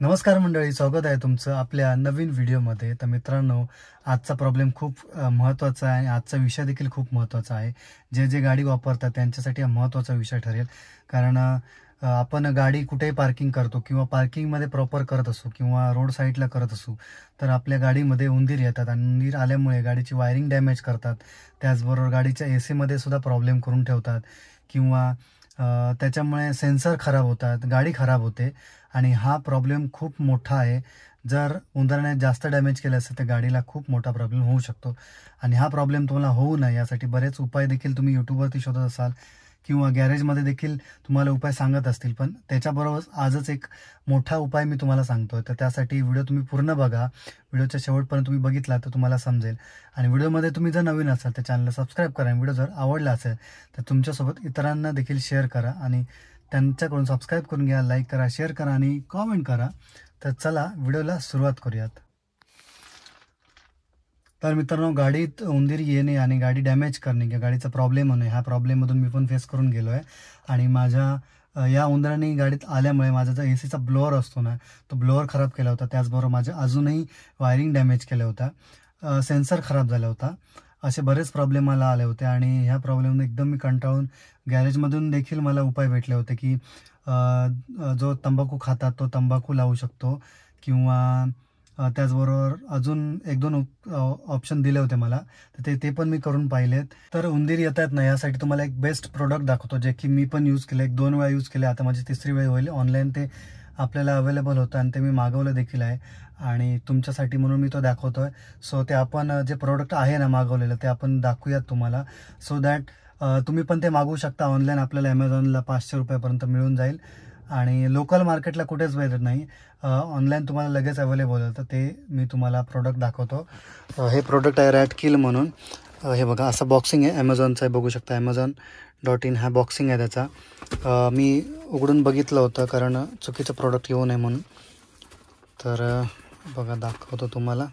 नमस्कार मंडळी, स्वागत आहे तुमचं आपल्या नवीन व्हिडिओमध्ये। तर मित्रांनो, आजचा प्रॉब्लेम खूप महत्त्वाचा आहे आणि आजचा विषय देखील खूप महत्त्वाचा आहे। जे गाडी वापरतात त्यांच्यासाठी हा महत्त्वाचा विषय ठरेल। कारण आपण गाडी कुठेही पार्किंग करतो किंवा पार्किंगमध्ये प्रॉपर करत असू किंवा रोड साईडला करत असू, तर आपल्या गाडीमध्ये उंदीर येतात आणि उंदीर आल्यामुळे गाडीची वायरिंग डॅमेज करतात। त्याचबरोबर गाडीच्या एसीमध्ये सुद्धा प्रॉब्लेम करून ठेवतात किंवा त्याच्यामुळे सेन्सर खराब होतात, गाडी खराब होते आणि हा प्रॉब्लेम खूप मोठा आहे। जर उंदराने जास्त डॅमेज केलं असेल तर गाडीला खूप मोठा प्रॉब्लेम होऊ शकतो आणि हा प्रॉब्लेम तुम्हाला होऊ नये यासाठी बरेच उपाय देखील तुम्ही यूट्यूबवरती शोधत असाल किंवा गॅरेजमध्ये देखील तुम्हाला उपाय सांगत असतील। पण त्याच्याबरोबर आजच एक मोठा उपाय मी तुम्हाला सांगतोय, तर त्यासाठी व्हिडिओ तुम्ही पूर्ण बघा। व्हिडिओच्या शेवटपर्यंत तुम्ही बघितला तर तुम्हाला समजेल। आणि व्हिडिओमध्ये तुम्ही जर नवीन असाल तर चॅनलला सबस्क्राईब करा। व्हिडिओ जर आवडला असेल तर तुमच्यासोबत इतरांना देखील शेअर करा आणि त्यांच्याकडून सबस्क्राईब करून घ्या, लाईक करा, शेअर करा आणि कॉमेंट करा। तर चला व्हिडिओला सुरुवात करूयात। तर मित्रांनो, गाडीत उंदीर येणे आणि गाडी डॅमेज करणे किंवा गाडीचा प्रॉब्लेम होणे, ह्या प्रॉब्लेममधून मी पण फेस करून गेलो आहे। आणि माझ्या या उंदराने गाडीत आल्यामुळे माझा जो एसीचा ब्लोअर असतो ना, तो ब्लोअर खराब केला होता। त्याचबरोबर माझ्या अजूनही वायरिंग डॅमेज केला होता, सेन्सर खराब झाला होता। असे बरेच प्रॉब्लेम मला आले होते आणि ह्या प्रॉब्लेमने एकदम मी कंटाळून गॅरेजमधून देखील मला उपाय भेटले होते की जो तंबाखू खातात तो तंबाखू लावू शकतो किंवा त्याचबरोबर अजून एक दोन ऑप्शन दिले होते मला, तर ते पण मी करून पाहिलेत। तर उंदीर येतात ना, यासाठी तुम्हाला एक बेस्ट प्रोडक्ट दाखवतो जे की मी पण यूज केले, 1-2 वेळा यूज केले, आता माझी तिसरी वेळ होईल। ऑनलाईन ते आपल्याला अवेलेबल होतं आणि ते मी मागवलं देखील आहे आणि तुमच्यासाठी म्हणून मी तो दाखवतोय। सो ते आपण जे प्रोडक्ट आहे ना मागवलेलं ते आपण दाखवूयात तुम्हाला, सो दॅट तुम्ही पण ते मागवू शकता ऑनलाईन। आपल्याला ॲमेझॉनला 500 रुपयापर्यंत मिळून जाईल आणि लोकल मार्केटला कुठेच भेटत नाही, ऑनलाईन तुम्हाला लगेच अवेलेबल होतं। ते मी तुम्हाला प्रोडक्ट दाखवतो। हे प्रोडक्ट आहे रॅटकिल म्हणून। हे बघा, असं बॉक्सिंग आहे, ॲमेझॉनचं आहे, बघू शकता amazon.in हा बॉक्सिंग आहे त्याचा। मी उघडून बघितलं होतं कारण चुकीचं प्रोडक्ट येऊ नये म्हणून। तर बघा, दाखवतो तुम्हाला।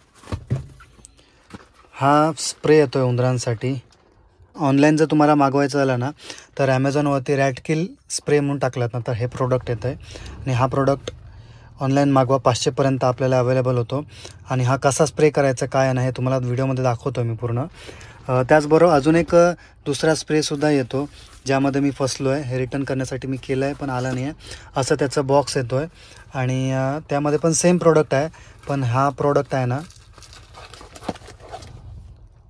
हा स्प्रे येतो आहे उंदरांसाठी। ऑनलाईन जर तुम्हाला मागवायचं झालं ना तर ॲमेझॉनवरती रॅटकिल स्प्रे म्हणून टाकलात ना तर हे प्रोडक्ट येतं आहे आणि हा प्रोडक्ट ऑनलाईन मागवा, 500पर्यंत आपल्याला अवेलेबल होतो। आणि हा कसा स्प्रे करायचा काय नाही हे तुम्हाला व्हिडिओमध्ये दाखवतो मी पूर्ण। त्याचबरोबर अजून एक दुसरा स्प्रेसुद्धा येतो ज्यामध्ये मी फसलो आहे, हे रिटर्न करण्यासाठी मी केलं आहे पण आला नाही आहे। असं त्याचं बॉक्स येतो आहे आणि त्यामध्ये पण सेम प्रोडक्ट आहे, पण हा प्रोडक्ट आहे ना,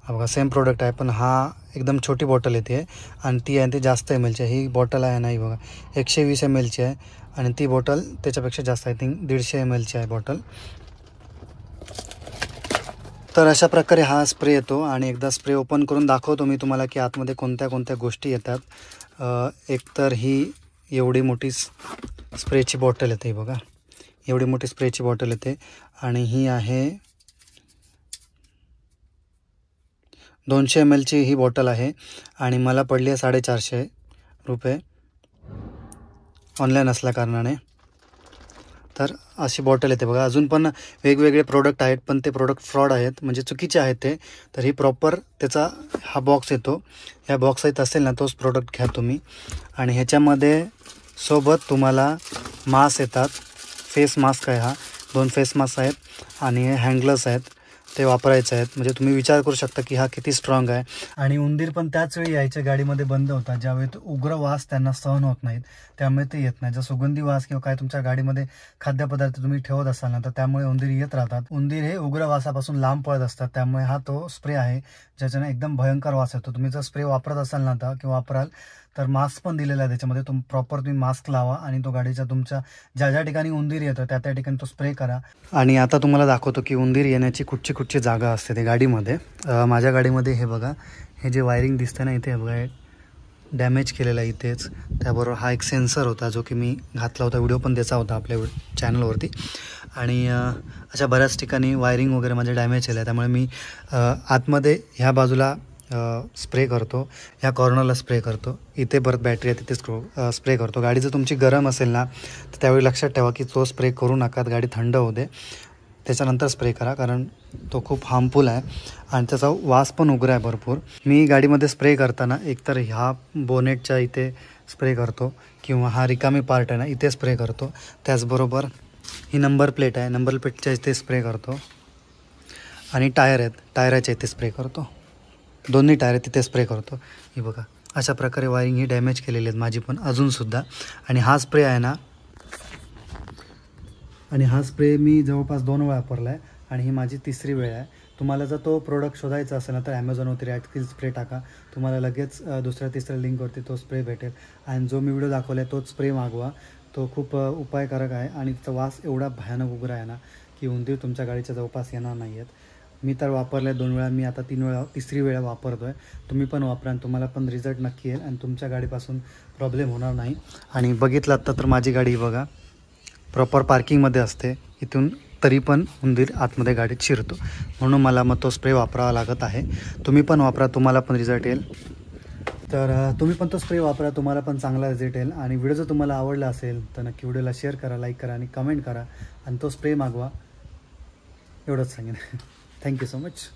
हा बघा सेम प्रोडक्ट आहे पण हा एकदम छोटी बॉटल येते आणि ती आहे ती जास्त ml ची। ही बॉटल आहे नाही बघा 120 ml ची आहे आणि ती बॉटल त्याच्यापेक्षा जास्त, आय थिंक 150 ml ची आहे बॉटल। तर अशा प्रकारे हा स्प्रे येतो आणि एकदा स्प्रे ओपन करून दाखवतो मी तुम्हाला की आतमध्ये कोणत्या कोणत्या गोष्टी येतात। एक तर ही एवढी मोठी स्प्रेची बॉटल येते, बघा एवढी मोठी स्प्रेची बॉटल येते आणि ही आहे 200 ml ची ही बॉटल आहे आणि मला पडली आहे 450 रुपये ऑनलाईन असल्या कारणाने। तर अशी बॉटल येते बघा। अजून पण वेगवेगळे प्रोडक्ट आहेत पण ते प्रोडक्ट फ्रॉड आहेत, म्हणजे चुकीचे आहेत ते। तर ही प्रॉपर त्याचा हा बॉक्स येतो, ह्या बॉक्स येत असेल ना तोच प्रोडक्ट घ्या तुम्ही। आणि ह्याच्यामध्ये सोबत तुम्हाला मास्क येतात, फेस मास्क आहे हा, 2 फेस मास्क आहेत आणि हँडग्लव्स आहेत, ते वापरायचे आहेत। म्हणजे तुम्ही विचार करू शकता की हा किती स्ट्रॉंग आहे। आणि उंदीर पण त्याच वेळी यायच्या गाडीमध्ये बंद होतात ज्यावेळी तो उग्र वास त्यांना सहन होत नाहीत, त्यामुळे ते येत नाही। जर सुगंधी वास किंवा काय तुमच्या गाडीमध्ये खाद्यपदार्थ तुम्ही ठेवत असाल ना तर त्यामुळे उंदीर येत राहतात। उंदीर हे उग्र वासापासून लांब पळत असतात, त्यामुळे हा तो स्प्रे आहे ज्याच्याने एकदम भयंकर वास येतो। तुम्ही जर स्प्रे वापरत असाल ना आता किंवा वापराल तर मास्क पण दिलेला आहे त्याच्यामध्ये, प्रॉपर तुम्ही मास्क लावा आणि तो गाडीच्या तुमच्या ज्या ठिकाणी उंदीर येतो त्या ठिकाणी तो स्प्रे करा। आणि आता तुम्हाला दाखवतो की उंदीर येण्याची कुठची जागा असते ते गाडीमध्ये। माझ्या गाडीमध्ये हे बघा, हे जे वायरिंग दिसतं ना इथे बघा, डॅमेज केलेला आहे इथेच। त्याबरोबर हा एक सेन्सर होता जो की मी घातला होता, व्हिडिओ पण त्याचा होता आपल्या चॅनलवरती। आणि अशा बऱ्याच ठिकाणी वायरिंग वगैरे माझे डॅमेज केलं आहे, त्यामुळे मी आतमध्ये ह्या बाजूला स्प्रे करतो, ह्या कॉर्नरला स्प्रे करतो, इथे परत बॅटरी आहे तिथे स्प्रे करतो। गाडी जर तुमची गरम असेल ना तर त्यावेळी लक्षात ठेवा की तो स्प्रे करू नका, गाडी थंड होऊ दे त्याच्यानंतर स्प्रे करा, कारण तो खूप हार्मफुल आहे आणि त्याचा वास पण उग्र आहे भरपूर। मी गाडीमध्ये स्प्रे करताना एकतर ह्या बोनेटच्या इथे स्प्रे करतो किंवा हा रिकामी पार्ट आहे ना इथे स्प्रे करतो, त्याचबरोबर ही नंबर प्लेट आहे, नंबर प्लेटच्या इथे स्प्रे करतो आणि टायर आहेत, टायराच्या इथे स्प्रे करतो, दोन्ही टायर तिथे स्प्रे करतो. ही बघा अशा प्रकारे वायरिंग ही डॅमेज केलेली आहेत माझी पण अजूनसुद्धा. आणि हा स्प्रे आहे ना, आणि हा स्प्रे मी जवळपास 2 वेळा वापरला आहे आणि ही माझी 3री वेळ आहे. तुम्हाला जर तो प्रोडक्ट शोधायचा असेल ना तर ॲमेझॉनवरती रॅटकिल स्प्रे टाका, तुम्हाला लगेच दुसऱ्या तिसऱ्या लिंकवरती तो स्प्रे भेटेल. आणि जो मी व्हिडिओ दाखवला आहे तोच स्प्रे मागवा, तो खूप उपायकारक आहे आणि त्याचा वास एवढा भयानक उग्र आहे ना की उंदीर तुमच्या गाडीच्या जवळपास येणार नाही आहेत. मी तर वापरलं आहे 2 वेळा, मी आता 3री वेळा वापरतो आहे. तुम्ही पण वापरा आणि तुम्हाला पण रिझल्ट नक्की येईल आणि तुमच्या गाडीपासून प्रॉब्लेम होणार नाही. आणि बघितलं आत्ता तर माझी गाडी बघा प्रॉपर पार्किंगमध्ये असते, इथून तरी पण उंदीर आतमध्ये गाडीत शिरतो, म्हणून मला मग तो स्प्रे वापरावा लागत आहे. तुम्ही पण वापरा, तुम्हाला पण रिझल्ट येईल. तर तुम्ही पण तो स्प्रे वापरा, तुम्हाला पण चांगला रिझल्ट येईल. आणि व्हिडिओ जर तुम्हाला आवडला असेल तर नक्की व्हिडिओला शेअर करा, लाईक करा आणि कमेंट करा आणि तो स्प्रे मागवा, एवढंच सांगेन. Thank you so much.